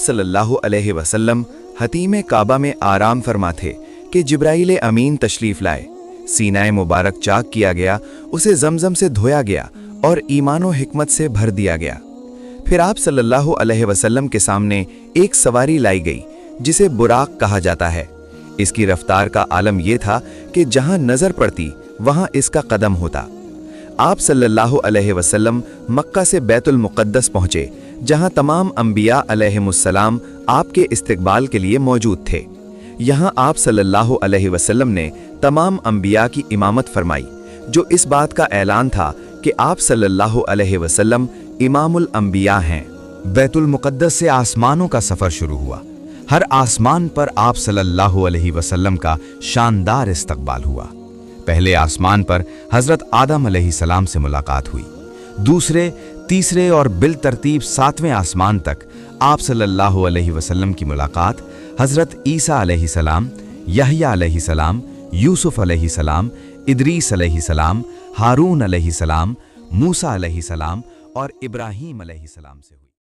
सल्लल्लाहु अलैहि वसल्लम हतीम काबा में आराम फरमा थे कि जिब्राइल अमीन तशरीफ लाए। सीनाए मुबारक चाक किया गया, उसे जमजम से धोया गया और ईमान व हिकमत से भर दिया गया। फिर आप सल्लल्लाहु अलैहि वसल्लम के सामने एक सवारी लाई गई जिसे बुराक कहा जाता है। इसकी रफ्तार का आलम यह था कि जहां नजर पड़ती वहां इसका कदम होता। आप सल्लल्लाहु अलैहि वसल्लम मक्का से बैतुल मुक़द्दस पहुंचे, जहां तमाम अंबिया अलैहिमुस्सलाम आपके इस्तकबाल के लिए मौजूद थे। यहां आप सल्लल्लाहु अलैहि वसल्लम ने तमाम अंबिया की इमामत फरमाई, जो इस बात का ऐलान था कि आप सल्लल्लाहु अलैहि वसल्लम इमामुल अंबिया हैं। बैतुल मुक़द्दस से आसमानों का सफर शुरू हुआ। हर आसमान पर आप सल्लल्लाहु अलैहि वसल्लम का शानदार इस्तकबाल हुआ। पहले आसमान पर हजरत आदम अलैहिस्सलाम से मुलाकात हुई। दूसरे, तीसरे और बिल तरतीब 7वें आसमान तक आप सल्लल्लाहु अलैहि वसल्लम की मुलाकात हजरत ईसा अलैहिस्सलाम, यहया अलैहिस्सलाम, यूसुफ अलैहिस्सलाम, इदरीस अलैहिस्सलाम, हारून अलैहिस्सलाम, मूसा अलैहिस्सलाम और इब्राहीम अलैहिस्सलाम से हुई।